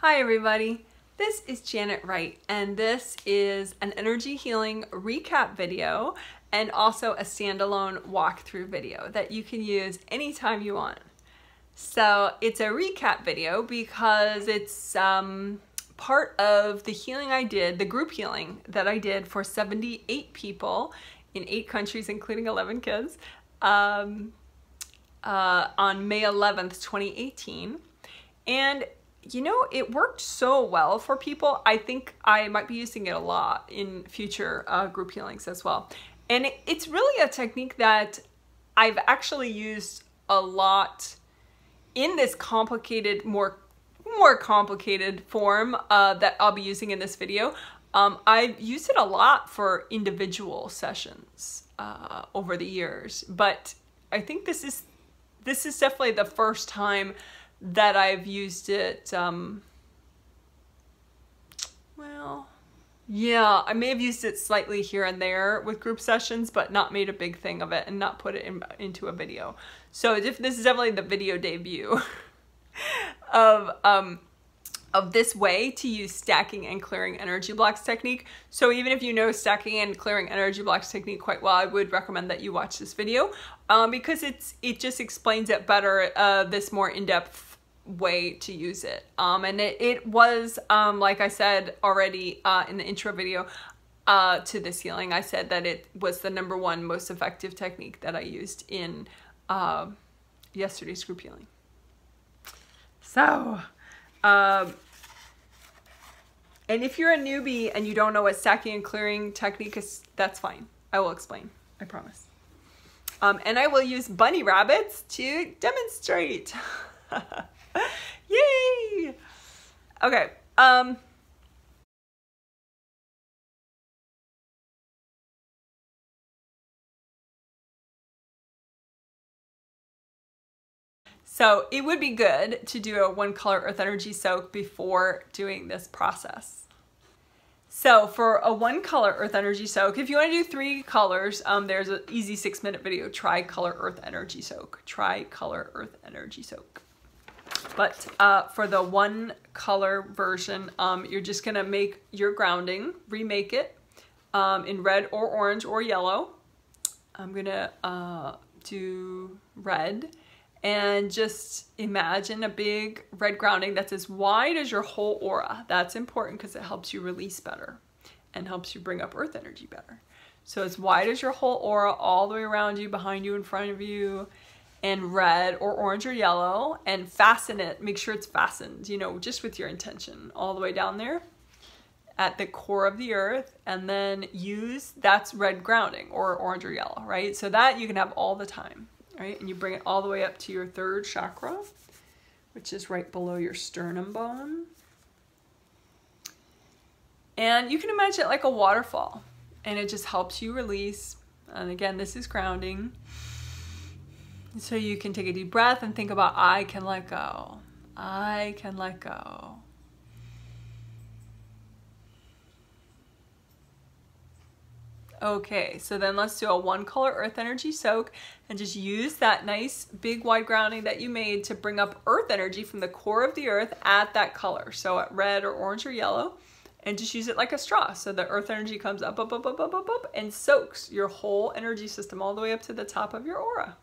Hi everybody, this is Janet Wright and this is an energy healing recap video and also a standalone walkthrough video that you can use anytime you want. So it's a recap video because it's part of the healing I did, the group healing that I did for 78 people in 8 countries including 11 kids on May 11th, 2018. And you know, it worked so well for people. I think I might be using it a lot in future group healings as well. And it's really a technique that I've actually used a lot in this complicated, more complicated form that I'll be using in this video. I've used it a lot for individual sessions over the years, but I think this is definitely the first time that I've used it, well, yeah, I may have used it slightly here and there with group sessions, but not made a big thing of it and not put it into a video. So this is definitely the video debut of this way to use stacking and clearing energy blocks technique. So even if you know stacking and clearing energy blocks technique quite well, I would recommend that you watch this video because it just explains it better, this more in-depth way to use it. And it was, like I said already in the intro video to this healing, I said that it was the #1 most effective technique that I used in yesterday's group healing. So, and if you're a newbie and you don't know what stacking and clearing technique is, that's fine. I will explain, I promise. And I will use bunny rabbits to demonstrate. Yay! Okay. So it would be good to do a 1 color earth energy soak before doing this process. So for a 1 color earth energy soak, if you want to do 3 colors, there's an easy 6-minute video, tri-color earth energy soak. Tri-color earth energy soak. But for the 1 color version, you're just gonna make your grounding, remake it in red or orange or yellow. I'm gonna do red and just imagine a big red grounding that's as wide as your whole aura. That's important because it helps you release better and helps you bring up earth energy better. So as wide as your whole aura, all the way around you, behind you, in front of you, and red or orange or yellow, and fasten it. Make sure it's fastened, you know, just with your intention all the way down there at the core of the earth, and then that's red grounding or orange or yellow, right? So that you can have all the time, right? And you bring it all the way up to your 3rd chakra, which is right below your sternum bone. And you can imagine it like a waterfall, and it just helps you release. And again, this is grounding. So you can take a deep breath and think about, I can let go. I can let go. Okay, so then let's do a 1 color earth energy soak and just use that nice big wide grounding that you made to bring up earth energy from the core of the earth at that color. So at red or orange or yellow, and just use it like a straw. So the earth energy comes up, up, up, up, up, up, up, and soaks your whole energy system all the way up to the top of your aura.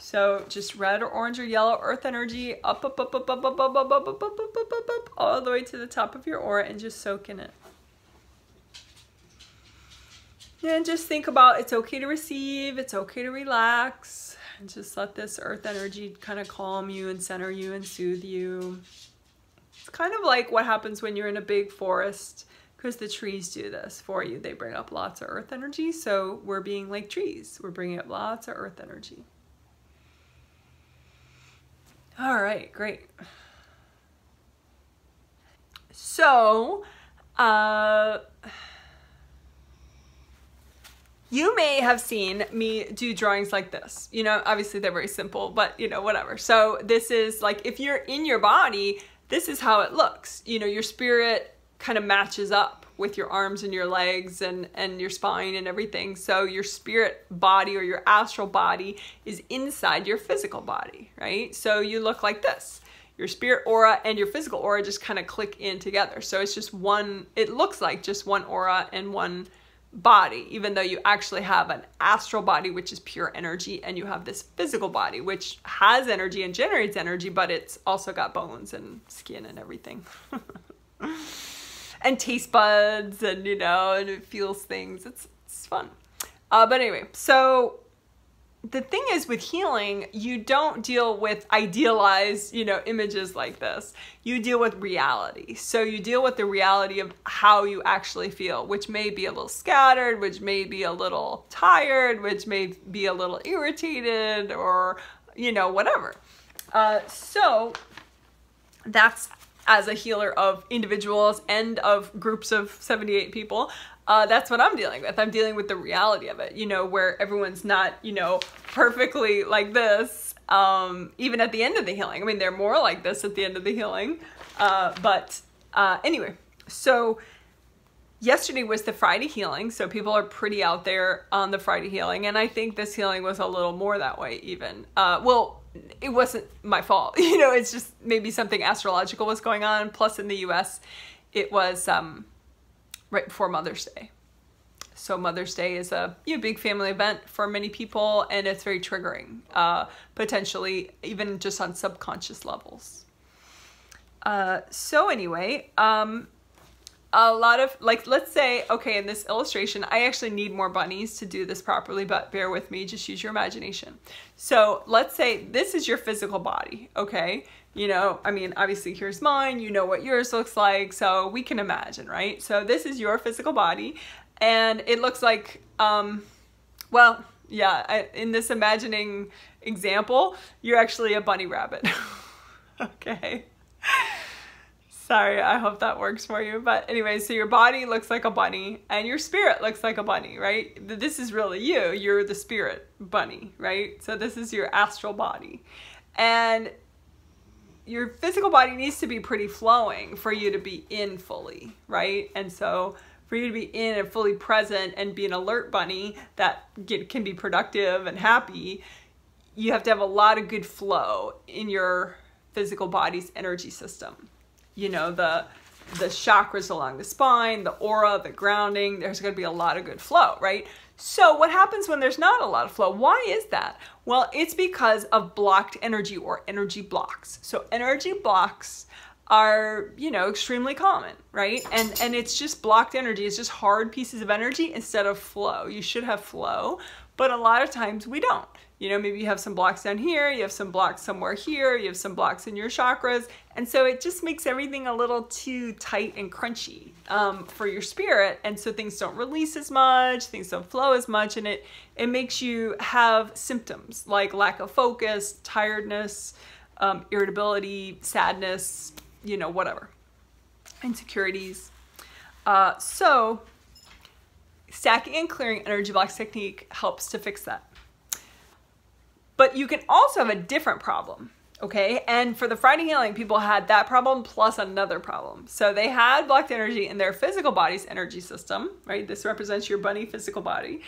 So just red or orange or yellow earth energy up, up, up, up, up, up, up, up, up, up, up, up, up, up, up, all the way to the top of your aura, and just soak in it. And just think about, it's okay to receive, it's okay to relax, and just let this earth energy kind of calm you and center you and soothe you. It's kind of like what happens when you're in a big forest, because the trees do this for you. They bring up lots of earth energy, so we're being like trees. We're bringing up lots of earth energy. All right, great. So, you may have seen me do drawings like this. You know, obviously they're very simple, but you know, whatever. So this is like, if you're in your body, this is how it looks. You know, your spirit kind of matches up with your arms and your legs and your spine and everything. So your spirit body or your astral body is inside your physical body, right? So you look like this. your spirit aura and your physical aura just kind of click in together. So it's just one, it looks like just one aura and one body, even though you actually have an astral body, which is pure energy, and you have this physical body, which has energy and generates energy, but it's also got bones and skin and everything. And taste buds, and you know, and it feels things. It's fun. But anyway, so the thing is with healing, you don't deal with idealized, you know, images like this. You deal with reality. So you deal with the reality of how you actually feel, which may be a little scattered, which may be a little tired, which may be a little irritated, or, you know, whatever. So that's, as a healer of individuals and of groups of 78 people, that's what I'm dealing with. I'm dealing with the reality of it, you know, where everyone's not, you know, perfectly like this, even at the end of the healing. I mean, they're more like this at the end of the healing. Anyway, so yesterday was the Friday healing. So people are pretty out there on the Friday healing. And I think this healing was a little more that way even. Well, it wasn't my fault. You know, it's just maybe something astrological was going on. Plus in the US, it was right before Mother's Day. So Mother's Day is a big family event for many people, and it's very triggering, potentially even just on subconscious levels. So anyway, a lot of, like, let's say, okay, in this illustration, I actually need more bunnies to do this properly, but bear with me, just use your imagination. So let's say this is your physical body, okay? You know, I mean, obviously here's mine, you know what yours looks like, so we can imagine, right? So this is your physical body, and it looks like, well, yeah, in this imagining example, you're actually a bunny rabbit, okay? Sorry, I hope that works for you. But anyway, so your body looks like a bunny and your spirit looks like a bunny, right? This is really you. You're the spirit bunny, right? So this is your astral body. And your physical body needs to be pretty flowing for you to be in fully, right? And so for you to be in and fully present and be an alert bunny that can be productive and happy, you have to have a lot of good flow in your physical body's energy system. You know, the chakras along the spine, the aura, the grounding, there's going to be a lot of good flow, right? So what happens when there's not a lot of flow? Why is that? Well, it's because of blocked energy or energy blocks. So energy blocks are, you know, extremely common, right? And it's just blocked energy. It's just hard pieces of energy instead of flow. You should have flow, but a lot of times we don't. You know, maybe you have some blocks down here, you have some blocks somewhere here, you have some blocks in your chakras. And so it just makes everything a little too tight and crunchy for your spirit. And so things don't release as much, things don't flow as much. And it makes you have symptoms like lack of focus, tiredness, irritability, sadness, you know, whatever, insecurities. So stacking and clearing energy blocks technique helps to fix that. But you can also have a different problem, okay? And for the Friday healing, people had that problem plus another problem. So they had blocked energy in their physical body's energy system, right? This represents your bunny physical body.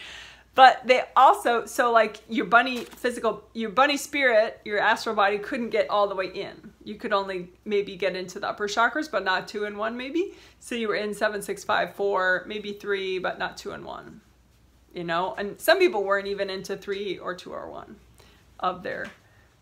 But they also, so like your bunny spirit, your astral body couldn't get all the way in. You could only maybe get into the upper chakras, but not 2 and 1 maybe. So you were in 7, 6, 5, 4, maybe 3, but not 2 and 1, you know? And some people weren't even into 3 or 2 or 1. Of their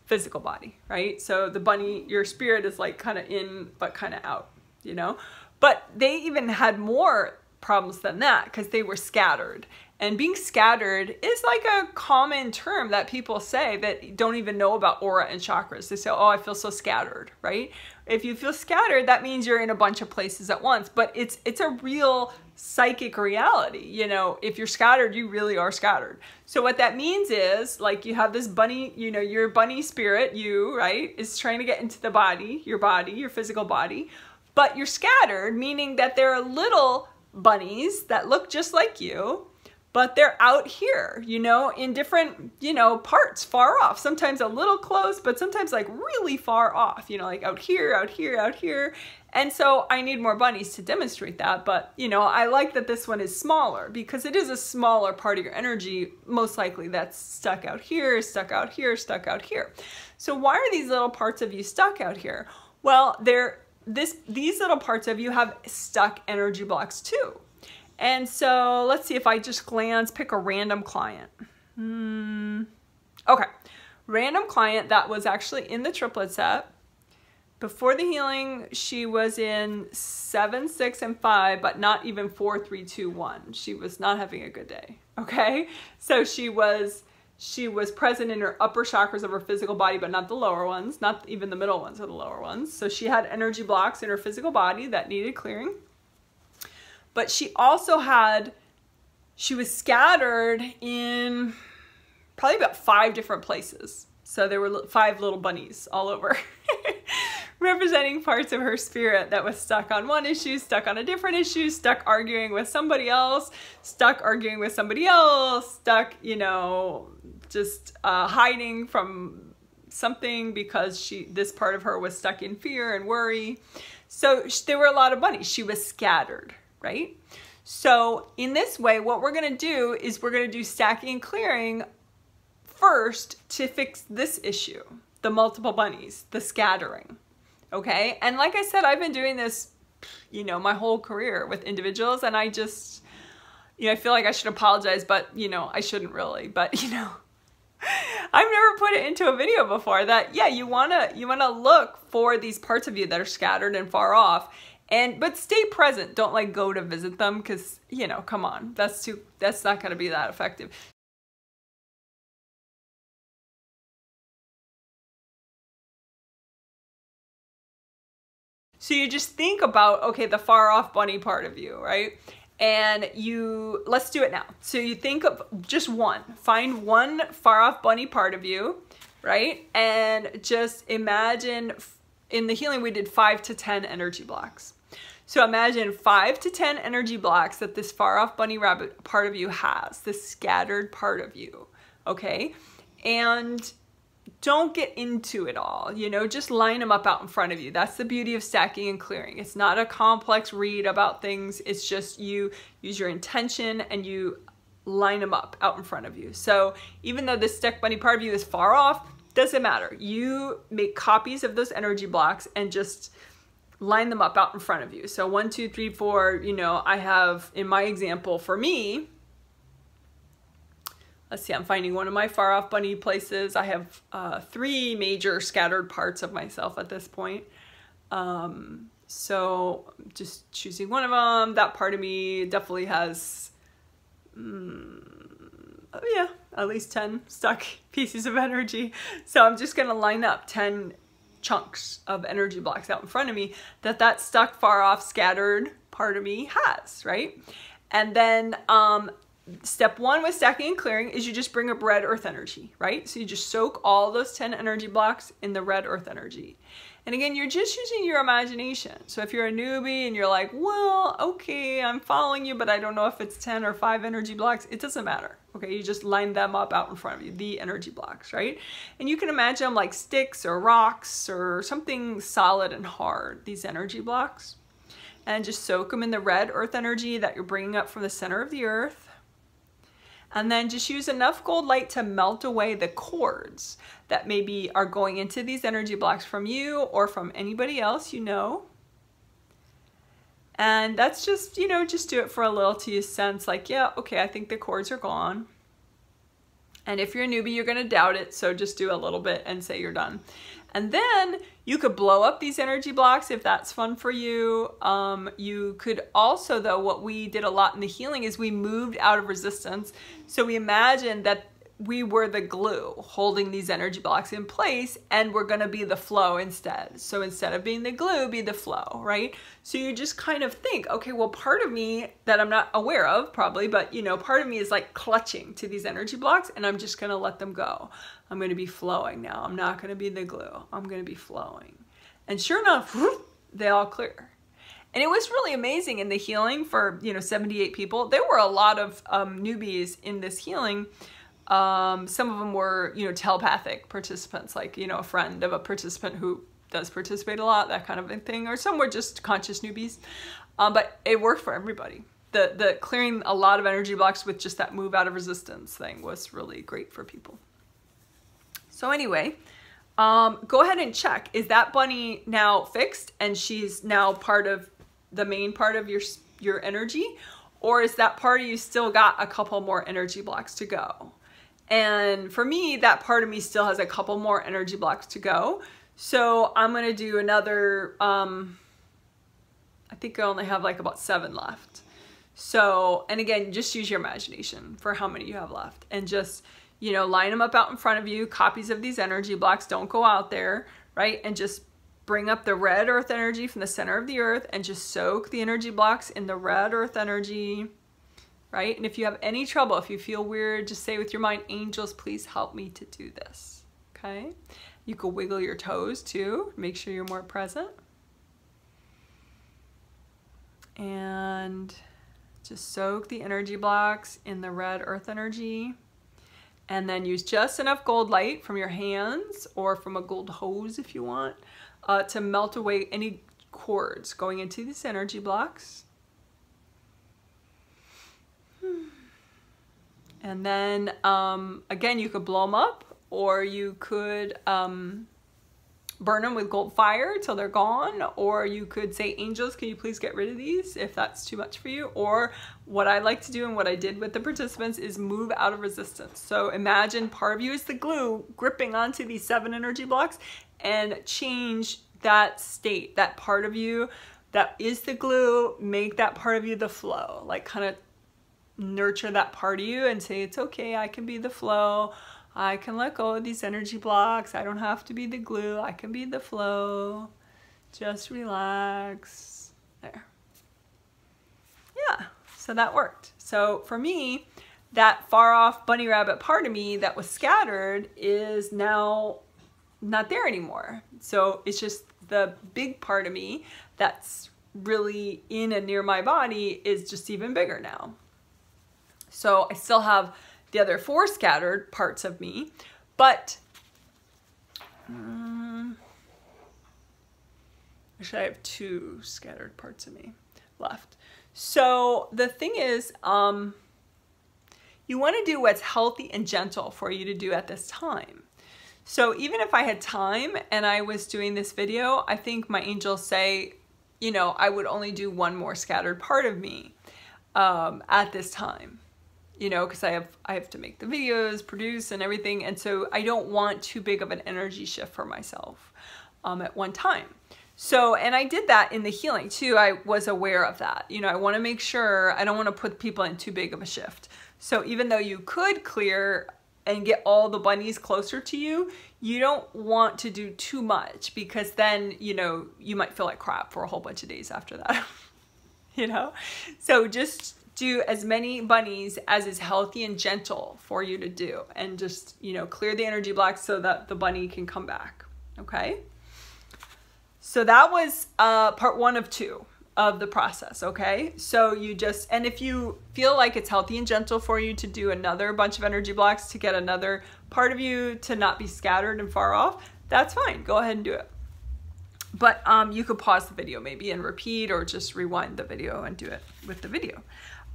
physical body, right? So the bunny, your spirit is like kind of in, but kind of out, you know? But they even had more problems than that because they were scattered. And being scattered is like a common term that people say that don't even know about aura and chakras. They say, oh, I feel so scattered, right? If you feel scattered, that means you're in a bunch of places at once, but it's a real psychic reality. You know, if you're scattered, you really are scattered. So what that means is like you have this bunny, you know, your bunny spirit, you, right, is trying to get into the body, your physical body, but you're scattered, meaning that there are little bunnies that look just like you, but they're out here, you know, in different, you know, parts far off, sometimes a little close, but sometimes like really far off, you know, like out here, out here, out here. And so I need more bunnies to demonstrate that. But, you know, I like that this one is smaller because it is a smaller part of your energy, most likely that's stuck out here, stuck out here, stuck out here. So why are these little parts of you stuck out here? Well, these little parts of you have stuck energy blocks too. And so let's see if I just pick a random client. Okay, random client that was actually in the triplet set. Before the healing, she was in 7, 6, and 5, but not even 4, 3, 2, 1. She was not having a good day, okay? So she was present in her upper chakras of her physical body, but not the lower ones, not even the middle ones or the lower ones. So she had energy blocks in her physical body that needed clearing. But she also she was scattered in probably about 5 different places. So there were 5 little bunnies all over, representing parts of her spirit that was stuck on one issue, stuck on a different issue, stuck arguing with somebody else, stuck arguing with somebody else, stuck, you know, just hiding from something because this part of her was stuck in fear and worry. So there were a lot of bunnies. She was scattered, right? So in this way, what we're going to do is we're going to do stacking and clearing first to fix this issue, the multiple bunnies, the scattering, okay? And like I said, I've been doing this, you know, my whole career with individuals, and I just, you know, I feel like I should apologize, but, you know, I shouldn't really, but, you know, I've never put it into a video before that, yeah, you wanna look for these parts of you that are scattered and far off, but stay present. Don't like go to visit them because, you know, come on, that's not gonna be that effective. So you just think about, okay, the far off bunny part of you, right? And let's do it now. So you think of just find one far off bunny part of you, right? And just imagine, in the healing we did 5 to 10 energy blocks. So imagine 5 to 10 energy blocks that this far off bunny rabbit part of you has, this scattered part of you, okay? And don't get into it all, you know, just line them up out in front of you. That's the beauty of stacking and clearing. It's not a complex read about things. It's just you use your intention and you line them up out in front of you. So even though this stuck bunny part of you is far off, doesn't matter. You make copies of those energy blocks and just line them up out in front of you. So 1, 2, 3, 4, you know, I have, in my example for me, let's see, I'm finding one of my far off bunny places. I have 3 major scattered parts of myself at this point. So just choosing one of them, that part of me definitely has, yeah, at least 10 stuck pieces of energy. So I'm just gonna line up 10 chunks of energy blocks out in front of me that stuck far off scattered part of me has, right? And then, step 1 with stacking and clearing is you just bring up red earth energy, right? So you just soak all those 10 energy blocks in the red earth energy. And again, you're just using your imagination. So if you're a newbie and you're like, well, okay, I'm following you, but I don't know if it's 10 or 5 energy blocks, it doesn't matter. Okay, you just line them up out in front of you, the energy blocks, right? And you can imagine them like sticks or rocks or something solid and hard, these energy blocks. And just soak them in the red earth energy that you're bringing up from the center of the earth. And then just use enough gold light to melt away the cords that maybe are going into these energy blocks from you or from anybody else you know. And that's just, you know, just do it for a little till you sense like, yeah, okay, I think the cords are gone. And if you're a newbie, you're going to doubt it. So just do a little bit and say you're done. And then you could blow up these energy blocks if that's fun for you. You could also, though, what we did a lot in the healing is we moved out of resistance. So we imagined that we were the glue holding these energy blocks in place, and we're going to be the flow instead. So instead of being the glue, be the flow, right? So you just kind of think, okay, well, part of me that I'm not aware of probably, but you know, part of me is like clutching to these energy blocks, and I'm just going to let them go. I'm going to be flowing now. I'm not going to be the glue. I'm going to be flowing. And sure enough, whoop, they all clear. And it was really amazing in the healing for, you know, 78 people. There were a lot of newbies in this healing. Some of them were, you know, telepathic participants, like, you know, a friend of a participant who does participate a lot, that kind of a thing. Or some were just conscious newbies. But it worked for everybody. The clearing a lot of energy blocks with just that move out of resistance thing was really great for people. So anyway, go ahead and check. Is that bunny now fixed and she's now part of the main part of your energy? Or is that part of you still got a couple more energy blocks to go? And for me, that part of me still has a couple more energy blocks to go. So I'm going to do another, I think I only have like about 7 left. So, and again, just use your imagination for how many you have left, and just, you know, line them up out in front of you, copies of these energy blocks. Don't go out there, right? And just bring up the red earth energy from the center of the earth and just soak the energy blocks in the red earth energy, right? And if you have any trouble, if you feel weird, just say with your mind, angels, please help me to do this, okay? You can wiggle your toes too, make sure you're more present. And just soak the energy blocks in the red earth energy. And then use just enough gold light from your hands or from a gold hose if you want to melt away any cords going into these energy blocks. And then again, you could blow them up, or you could burn them with gold fire till they're gone, or you could say, angels, can you please get rid of these if that's too much for you? Or what I like to do and what I did with the participants is move out of resistance. So imagine part of you is the glue gripping onto these 7 energy blocks, and change that state, that part of you that is the glue, make that part of you the flow, like kind of nurture that part of you and say, it's okay, I can be the flow. I can let go of these energy blocks. I don't have to be the glue. I can be the flow. Just relax. There. Yeah, so that worked. So for me, that far off bunny rabbit part of me that was scattered is now not there anymore. So it's just the big part of me that's really in and near my body is just even bigger now. So I still have the other 4 scattered parts of me, but actually I have 2 scattered parts of me left. So the thing is, you want to do what's healthy and gentle for you to do at this time. So even if I had time and I was doing this video, I think my angels say, you know, I would only do 1 more scattered part of me at this time. You know, because I have to make the videos, produce and everything. And so I don't want too big of an energy shift for myself at one time. So, and I did that in the healing too. I was aware of that. You know, I want to make sure I don't want to put people in too big of a shift. So even though you could clear and get all the bunnies closer to you, you don't want to do too much, because then, you know, you might feel like crap for a whole bunch of days after that. You know, so just do as many bunnies as is healthy and gentle for you to do, and just, you know, clear the energy blocks so that the bunny can come back. Okay. So that was part 1 of 2 of the process. Okay. So you just, and if you feel like it's healthy and gentle for you to do another bunch of energy blocks to get another part of you to not be scattered and far off, that's fine. Go ahead and do it. But you could pause the video maybe and repeat, or just rewind the video and do it with the video.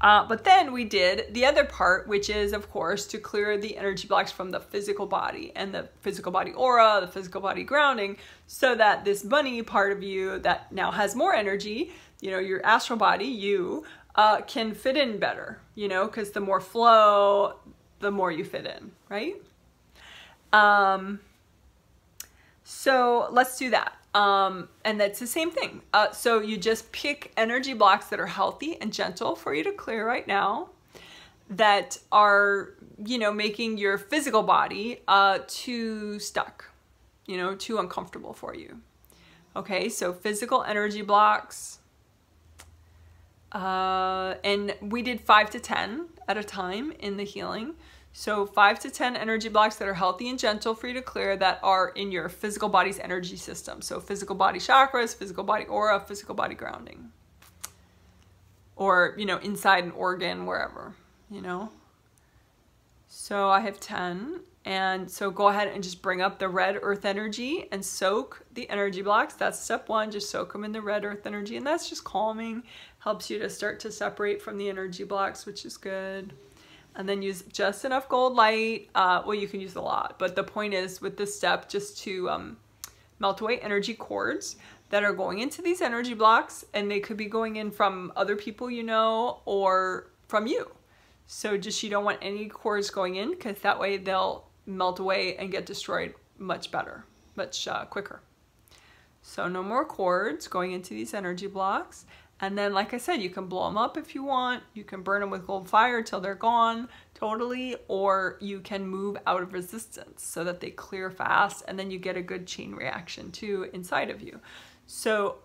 But then we did the other part, which is, of course, to clear the energy blocks from the physical body and the physical body aura, the physical body grounding, so that this bunny part of you that now has more energy, you know, your astral body, you, can fit in better, you know, because the more flow, the more you fit in, right? So let's do that. And that's the same thing. So you just pick energy blocks that are healthy and gentle for you to clear right now, that are, you know, making your physical body too stuck, you know, too uncomfortable for you. Okay, so physical energy blocks. And we did 5 to 10 at a time in the healing. So 5 to 10 energy blocks that are healthy and gentle for you to clear, that are in your physical body's energy system. So physical body chakras, physical body aura, physical body grounding. Or, you know, inside an organ, wherever, you know. So I have 10. And so go ahead and just bring up the red earth energy and soak the energy blocks. That's step 1, just soak them in the red earth energy. And that's just calming, helps you to start to separate from the energy blocks, which is good. and then use just enough gold light. Well, you can use a lot, but the point is with this step just to melt away energy cords that are going into these energy blocks, and they could be going in from other people you know or from you. So just you don't want any cords going in, because that way they'll melt away and get destroyed much better, much quicker. So no more cords going into these energy blocks. And then, like I said, you can blow them up if you want. You can burn them with gold fire till they're gone totally, or you can move out of resistance so that they clear fast, and then you get a good chain reaction too inside of you. So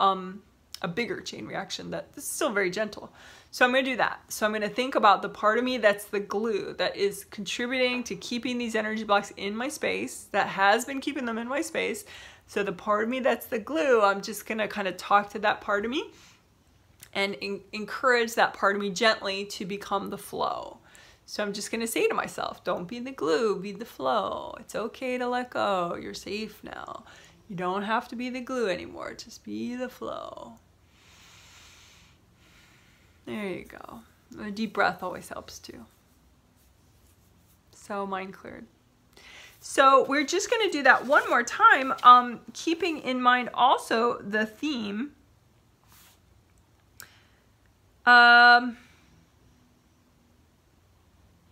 a bigger chain reaction that is still very gentle. So I'm going to do that. So I'm going to think about the part of me that's the glue that is contributing to keeping these energy blocks in my space, that has been keeping them in my space. So the part of me that's the glue, I'm just going to kind of talk to that part of me and encourage that part of me gently to become the flow. So I'm just going to say to myself, don't be the glue, be the flow. It's okay to let go. You're safe now. You don't have to be the glue anymore. Just be the flow. There you go. A deep breath always helps too. So mind cleared. So we're just going to do that one more time, keeping in mind also the theme. Well,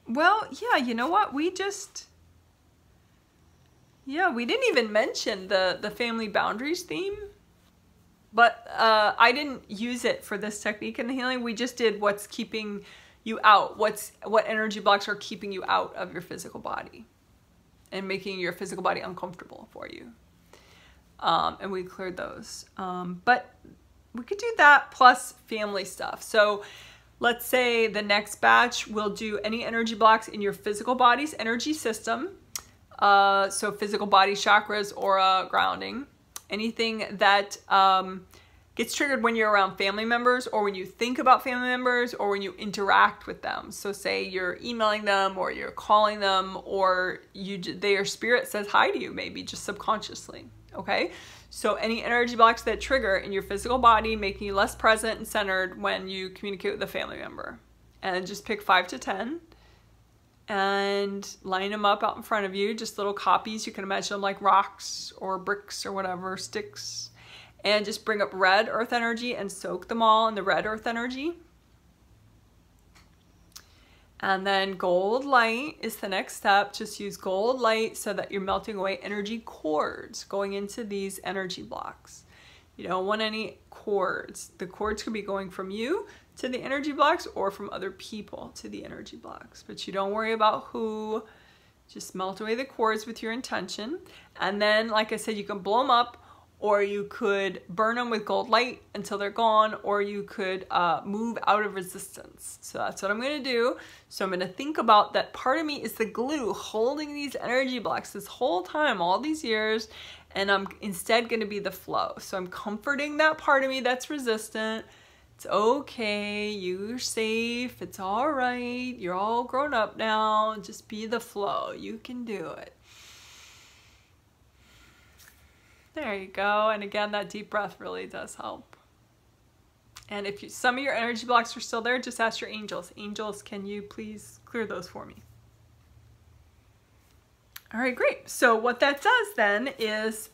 yeah, you know what? We didn't even mention the family boundaries theme, but I didn't use it for this technique in the healing. We just did what's keeping you out, what energy blocks are keeping you out of your physical body and making your physical body uncomfortable for you. And we cleared those. But we could do that plus family stuff. So let's say the next batch will do any energy blocks in your physical body's energy system. So physical body chakras, aura, grounding, anything that gets triggered when you're around family members, or when you think about family members, or when you interact with them. So say you're emailing them, or you're calling them, or their spirit says hi to you, maybe just subconsciously. Okay, so any energy blocks that trigger in your physical body, making you less present and centered when you communicate with a family member. And just pick 5 to 10 and line them up out in front of you, just little copies. You can imagine them like rocks or bricks or whatever, sticks. And just bring up red earth energy and soak them all in the red earth energy. And then gold light is the next step. Just use gold light so that you're melting away energy cords going into these energy blocks. You don't want any cords. The cords could be going from you to the energy blocks, or from other people to the energy blocks. But you don't worry about who. Just melt away the cords with your intention. And then, like I said, you can blow them up, or you could burn them with gold light until they're gone, or you could move out of resistance. So that's what I'm going to do. So I'm going to think about that part of me is the glue holding these energy blocks this whole time, all these years, and I'm instead going to be the flow. So I'm comforting that part of me that's resistant. It's okay, you're safe, it's all right, you're all grown up now, just be the flow, you can do it. There you go. And again, that deep breath really does help. And if some of your energy blocks are still there, just ask your angels. Angels, can you please clear those for me? All right, great. So what that does then is,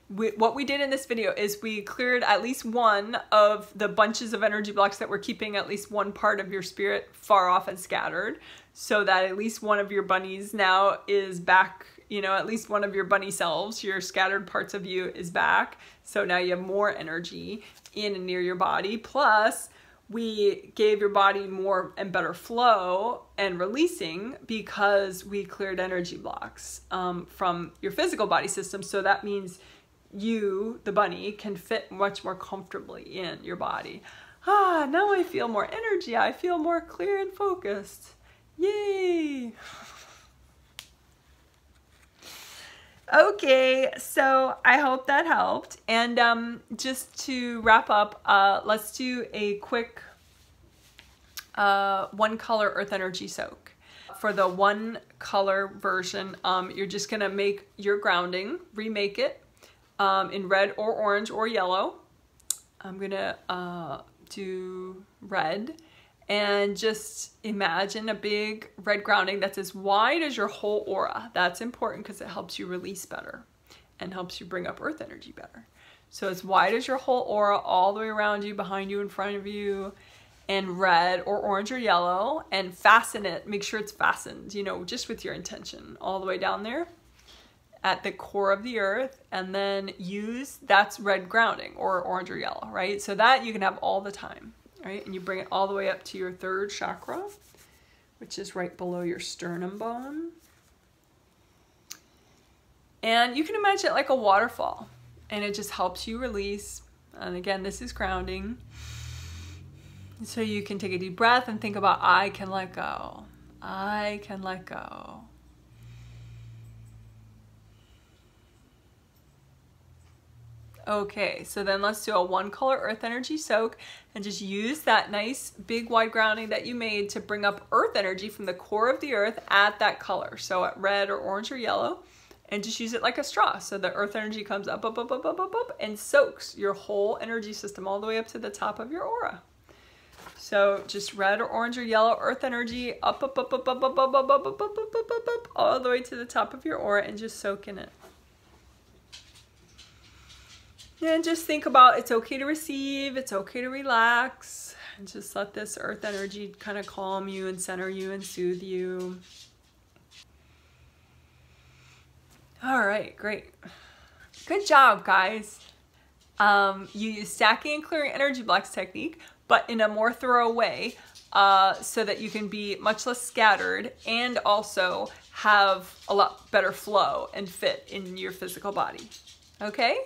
what we did in this video is we cleared at least one of the bunches of energy blocks that were keeping at least one part of your spirit far off and scattered, so that at least one of your bunnies now is back. You know, at least one of your bunny selves, your scattered parts of you, is back. So now you have more energy in and near your body. Plus, we gave your body more and better flow and releasing because we cleared energy blocks from your physical body system. So that means you, the bunny, can fit much more comfortably in your body. Now I feel more energy. I feel more clear and focused. Yay! Okay, so I hope that helped. And just to wrap up, let's do a quick one color earth energy soak. For the one color version, you're just gonna make your grounding, remake it in red or orange or yellow. I'm gonna do red, And just imagine a big red grounding that's as wide as your whole aura. That's important because it helps you release better and helps you bring up earth energy better. So as wide as your whole aura, all the way around you, behind you, in front of you, and red or orange or yellow, and fasten it. Make sure it's fastened, you know, just with your intention, all the way down there at the core of the earth, and then use, that's red grounding or orange or yellow, right? So that you can have all the time, right? And you bring it all the way up to your third chakra, which is right below your sternum bone. And you can imagine it like a waterfall, and it just helps you release. And again, this is grounding. So you can take a deep breath and think about, I can let go. I can let go. Okay, so then let's do a 1 color earth energy soak and just use that nice big wide grounding that you made to bring up earth energy from the core of the earth at that color. So at red or orange or yellow, and just use it like a straw. So the earth energy comes up, up, up, up, up, up, up, and soaks your whole energy system all the way up to the top of your aura. So just red or orange or yellow earth energy up, up, up, up, up, up, up, up, up, up, up, up, up, up, up, all the way to the top of your aura, and just soak in it. And just think about, it's okay to receive, it's okay to relax, and just let this earth energy kind of calm you and center you and soothe you. All right, great. Good job, guys. You use stacking and clearing energy blocks technique, but in a more thorough way, so that you can be much less scattered and also have a lot better flow and fit in your physical body. Okay?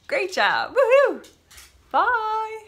Great job. Woohoo! Bye.